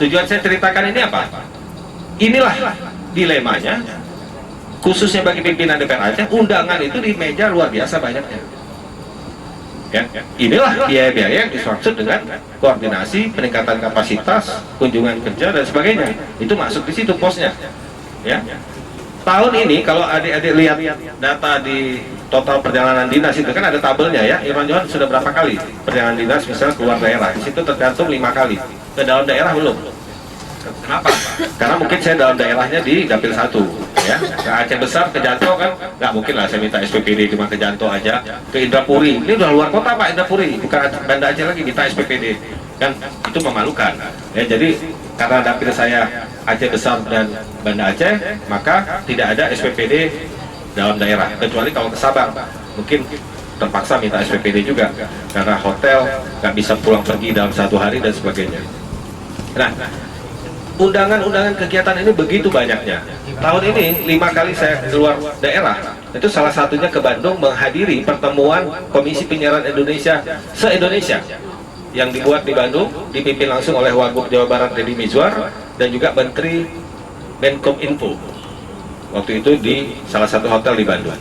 Tujuan saya ceritakan ini apa? Inilah dilemanya, khususnya bagi pimpinan DPR Aceh, undangan itu di meja luar biasa banyaknya. Ya, inilah biaya-biaya yang dimaksud dengan koordinasi, peningkatan kapasitas, kunjungan kerja dan sebagainya. Itu masuk di situ posnya. Ya. Tahun ini kalau adik-adik lihat data di total perjalanan dinas itu kan ada tabelnya ya. Irwan Johan sudah berapa kali perjalanan dinas misalnya keluar daerah. Di situ tercantum 5 kali. Ke dalam daerah belum. Kenapa? Karena mungkin saya dalam daerahnya di Dapil 1 ya. Ke Aceh Besar, ke Janto kan nggak mungkin lah saya minta SPPD cuma ke Janto aja. Ke Indrapuri, ini udah luar kota Pak, Indrapuri bukan Banda Aceh lagi, minta SPPD kan, itu memalukan ya. Jadi karena dapil saya Aceh Besar dan Banda Aceh, maka tidak ada SPPD dalam daerah, kecuali kalau ke Sabang mungkin terpaksa minta SPPD juga karena hotel nggak bisa pulang pergi dalam 1 hari dan sebagainya. Nah, undangan-undangan kegiatan ini begitu banyaknya. Tahun ini 5 kali saya keluar daerah. Itu salah satunya ke Bandung menghadiri pertemuan Komisi Penyiaran Indonesia se-Indonesia yang dibuat di Bandung, dipimpin langsung oleh Wagub Jawa Barat Deddy Mizwar dan juga Menteri Menkominfo. Waktu itu di salah satu hotel di Bandung.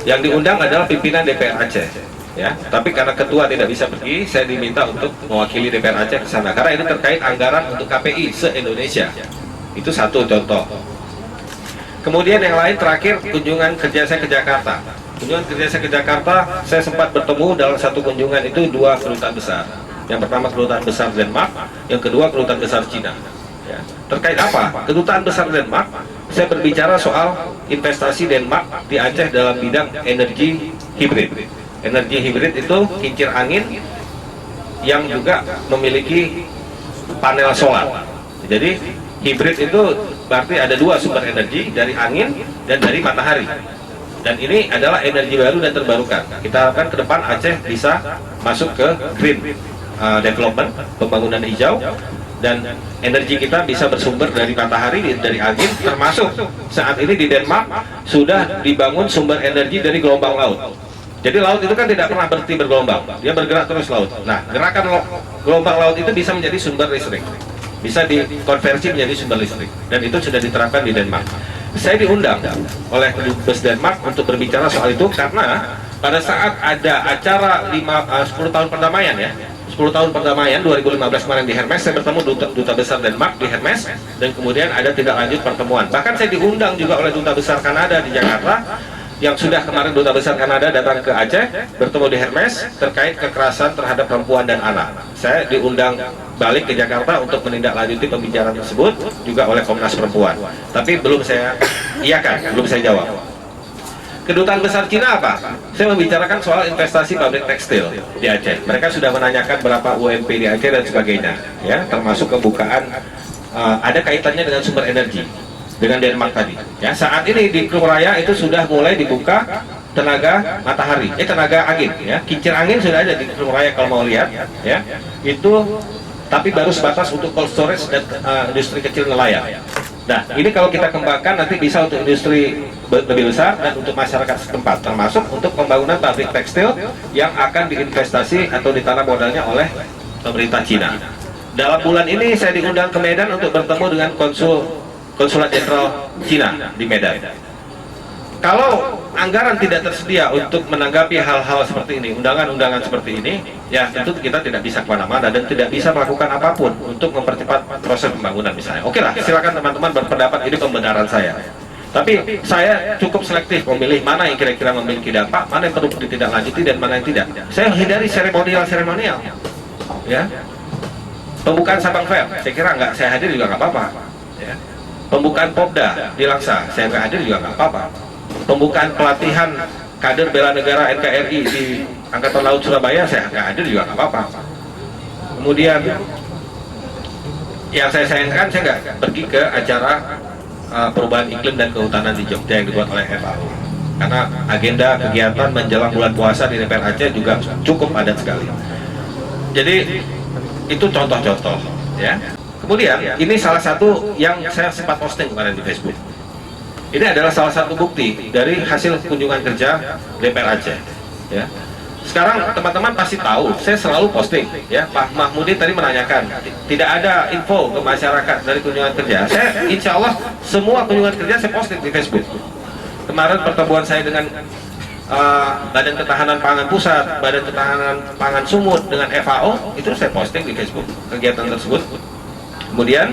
Yang diundang adalah pimpinan DPR Aceh. Ya, tapi karena ketua tidak bisa pergi, saya diminta untuk mewakili DPR Aceh ke sana karena ini terkait anggaran untuk KPI se-Indonesia. Itu satu contoh. Kemudian yang lain terakhir kunjungan kerja saya ke Jakarta. Kunjungan kerja saya ke Jakarta, saya sempat bertemu dalam satu kunjungan itu 2 kedutaan besar. Yang pertama kedutaan besar Denmark, yang kedua kedutaan besar Cina. Ya. Terkait apa? Kedutaan besar Denmark, saya berbicara soal investasi Denmark di Aceh dalam bidang energi hibrid. Energi hibrid itu kincir angin yang juga memiliki panel solar. Jadi hibrid itu berarti ada 2 sumber energi, dari angin dan dari matahari. Dan ini adalah energi baru dan terbarukan. Kita harapkan ke depan Aceh bisa masuk ke green development, pembangunan hijau, dan energi kita bisa bersumber dari matahari, dari angin, termasuk saat ini di Denmark sudah dibangun sumber energi dari gelombang laut. Jadi laut itu kan tidak pernah berhenti bergelombang, dia bergerak terus laut. Nah, gerakan gelombang laut itu bisa menjadi sumber listrik, bisa dikonversi menjadi sumber listrik, dan itu sudah diterapkan di Denmark. Saya diundang oleh Dubes Denmark untuk berbicara soal itu karena pada saat ada acara 10 tahun perdamaian ya, 10 tahun perdamaian 2015 kemarin di Hermes, saya bertemu duta besar Denmark di Hermes, dan kemudian ada tindak lanjut pertemuan. Bahkan saya diundang juga oleh duta besar Kanada di Jakarta, yang sudah kemarin duta besar Kanada datang ke Aceh bertemu di Hermes terkait kekerasan terhadap perempuan dan anak. Saya diundang balik ke Jakarta untuk menindaklanjuti pembicaraan tersebut juga oleh Komnas Perempuan. Tapi belum saya iakan, belum saya jawab. Kedutaan besar Cina apa? Saya membicarakan soal investasi pabrik tekstil di Aceh. Mereka sudah menanyakan berapa UMP di Aceh dan sebagainya, ya, termasuk kebukaan ada kaitannya dengan sumber energi. Dengan Denmark tadi ya, saat ini di Kelung Raya itu sudah mulai dibuka tenaga matahari, tenaga angin ya, kincir angin sudah ada di Kelung Raya kalau mau lihat ya, itu tapi baru sebatas untuk cold storage dan industri kecil nelayan. Nah, ini kalau kita kembangkan nanti bisa untuk industri lebih besar dan untuk masyarakat setempat, termasuk untuk pembangunan pabrik tekstil yang akan diinvestasi atau ditanam modalnya oleh pemerintah Cina. Dalam bulan ini saya diundang ke Medan untuk bertemu dengan Konsulat Jenderal Cina di Medan. Kalau anggaran tidak tersedia untuk menanggapi hal-hal seperti ini, undangan-undangan seperti ini, ya tentu kita tidak bisa kemana-mana dan tidak bisa melakukan apapun untuk mempercepat proses pembangunan misalnya. Oke lah, silakan teman-teman berpendapat, ini pembenaran saya. Tapi saya cukup selektif memilih mana yang kira-kira memiliki dampak, mana yang perlu ditindaklanjuti dan mana yang tidak. Saya hindari seremonial, ya. Pembukaan Sabang Fair, saya kira nggak saya hadir juga nggak apa-apa. Ya. Pembukaan Popda di Laksa, saya nggak hadir juga nggak apa-apa. Pembukaan pelatihan kader bela negara NKRI di Angkatan Laut Surabaya, saya nggak hadir juga nggak apa-apa. Kemudian yang saya sayangkan, saya nggak pergi ke acara perubahan iklim dan kehutanan di Jogja yang dibuat oleh FAO, karena agenda kegiatan menjelang bulan puasa di DPR Aceh juga cukup padat sekali. Jadi itu contoh-contoh ya. Kemudian ini salah satu yang saya sempat posting kemarin di Facebook. Ini adalah salah satu bukti dari hasil kunjungan kerja DPR Aceh. Ya. Sekarang teman-teman pasti tahu, saya selalu posting ya. Pak Mahmudi tadi menanyakan, tidak ada info ke masyarakat dari kunjungan kerja. Saya insya Allah semua kunjungan kerja saya posting di Facebook. Kemarin pertemuan saya dengan Badan Ketahanan Pangan Pusat, Badan Ketahanan Pangan Sumut dengan FAO, itu saya posting di Facebook kegiatan tersebut. Kemudian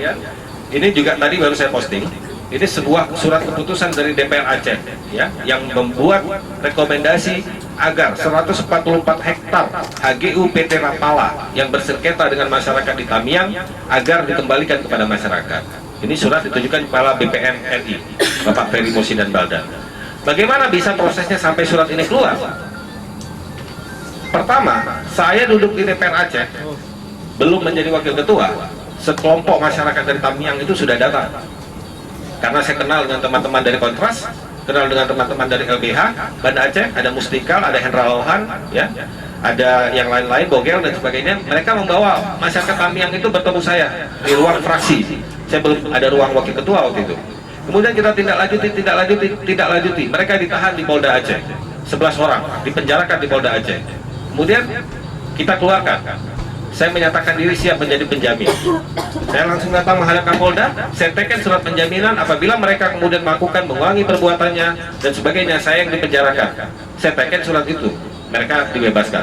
ini juga tadi baru saya posting. Ini sebuah surat keputusan dari DPR Aceh ya, yang membuat rekomendasi agar 144 hektar HGU PT Rapala yang bersengketa dengan masyarakat di Tamiang agar dikembalikan kepada masyarakat. Ini surat ditujukan Kepala BPN RI, Bapak Ferry Mursidan Baldan. Bagaimana bisa prosesnya sampai surat ini keluar? Pertama, saya duduk di DPR Aceh, belum menjadi wakil ketua, sekelompok masyarakat dari Tamiang itu sudah datang. Karena saya kenal dengan teman-teman dari Kontras, kenal dengan teman-teman dari LBH, Banda Aceh, ada Mustikal, ada Hendra Lohan, ya, ada yang lain-lain, Bogel dan sebagainya. Mereka membawa masyarakat Tamiang itu bertemu saya di ruang fraksi. Saya belum ada ruang wakil ketua waktu itu. Kemudian kita tindak lanjuti. Mereka ditahan di Polda Aceh, 11 orang dipenjarakan di Polda Aceh. Kemudian kita keluarkan. Saya menyatakan diri siap menjadi penjamin. Saya langsung datang menghadap Kapolda, saya teken surat penjaminan apabila mereka kemudian melakukan mengulangi perbuatannya dan sebagainya, saya yang dipenjarakan. Saya teken surat itu, mereka dibebaskan.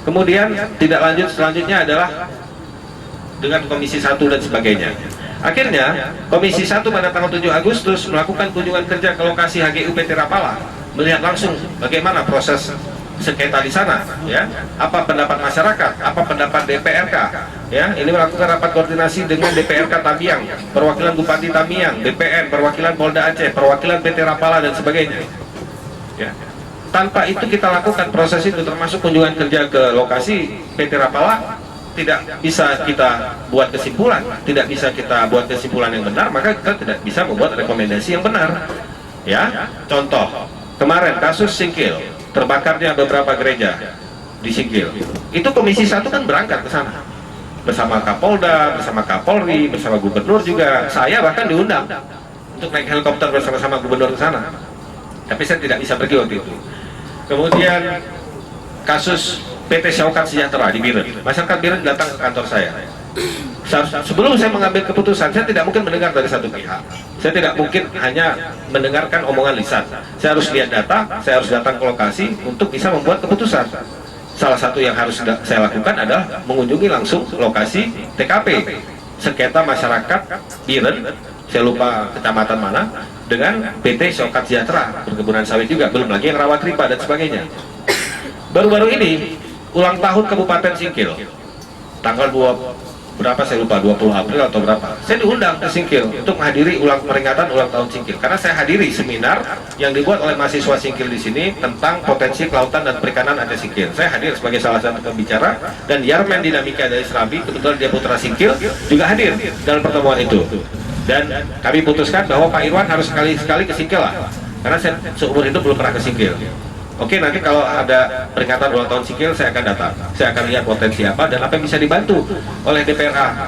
Kemudian tidak lanjut selanjutnya adalah dengan Komisi 1 dan sebagainya. Akhirnya Komisi 1 pada tanggal 7 Agustus melakukan kunjungan kerja ke lokasi HGU PT Rapala, melihat langsung bagaimana proses sengketa di sana, ya, apa pendapat masyarakat, apa pendapat DPRK, ya. Ini melakukan rapat koordinasi dengan DPRK Tamiang, perwakilan Bupati Tamiang, BPN, perwakilan Polda Aceh, perwakilan PT Rapala dan sebagainya, ya. Tanpa itu kita lakukan proses itu, termasuk kunjungan kerja ke lokasi PT Rapala, tidak bisa kita buat kesimpulan, yang benar, maka kita tidak bisa membuat rekomendasi yang benar, ya. Contoh kemarin kasus Singkil, terbakarnya beberapa gereja di Singkil, itu Komisi 1 kan berangkat ke sana bersama Kapolda, bersama Kapolri, bersama Gubernur juga. Saya bahkan diundang untuk naik helikopter bersama-sama Gubernur ke sana, tapi saya tidak bisa pergi waktu itu. Kemudian kasus PT Syaukat Sejahtera di Biren, masyarakat Biren datang ke kantor saya. Sebelum saya mengambil keputusan, saya tidak mungkin mendengar dari satu pihak. Saya tidak mungkin hanya mendengarkan omongan lisan. Saya harus lihat data, saya harus datang ke lokasi untuk bisa membuat keputusan. Salah satu yang harus saya lakukan adalah mengunjungi langsung lokasi TKP sengketa masyarakat Biren, saya lupa kecamatan mana, dengan PT Syaukat Sejahtera, perkebunan sawit juga, belum lagi yang rawat riba dan sebagainya. Baru-baru ini ulang tahun Kabupaten Singkil, tanggal 20 berapa saya lupa, 20 April atau berapa, saya diundang ke Singkil untuk menghadiri peringatan ulang tahun Singkil, karena saya hadiri seminar yang dibuat oleh mahasiswa Singkil di sini tentang potensi kelautan dan perikanan Aceh Singkil. Saya hadir sebagai salah satu pembicara, dan Yarmen Dinamika dari Serabi, kebetulan dia putra Singkil, juga hadir dalam pertemuan itu. Dan kami putuskan bahwa Pak Irwan harus sekali-sekali ke Singkil lah, karena saya seumur hidup belum pernah ke Singkil. Oke, nanti kalau ada peringatan ulang tahun Singkil, saya akan datang. Saya akan lihat potensi apa dan apa yang bisa dibantu oleh DPRA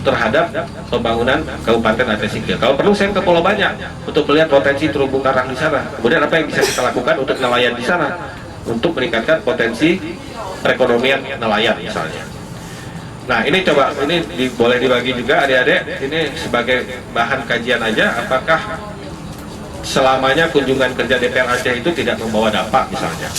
terhadap pembangunan Kabupaten Aceh Singkil. Kalau perlu saya ke Pulau Banyak untuk melihat potensi terumbu karang di sana. Kemudian apa yang bisa kita lakukan untuk nelayan di sana, untuk meningkatkan potensi perekonomian nelayan misalnya. Nah, ini coba, boleh dibagi juga adik-adik, ini sebagai bahan kajian aja, apakah selamanya kunjungan kerja DPR Aceh itu tidak membawa dampak misalnya.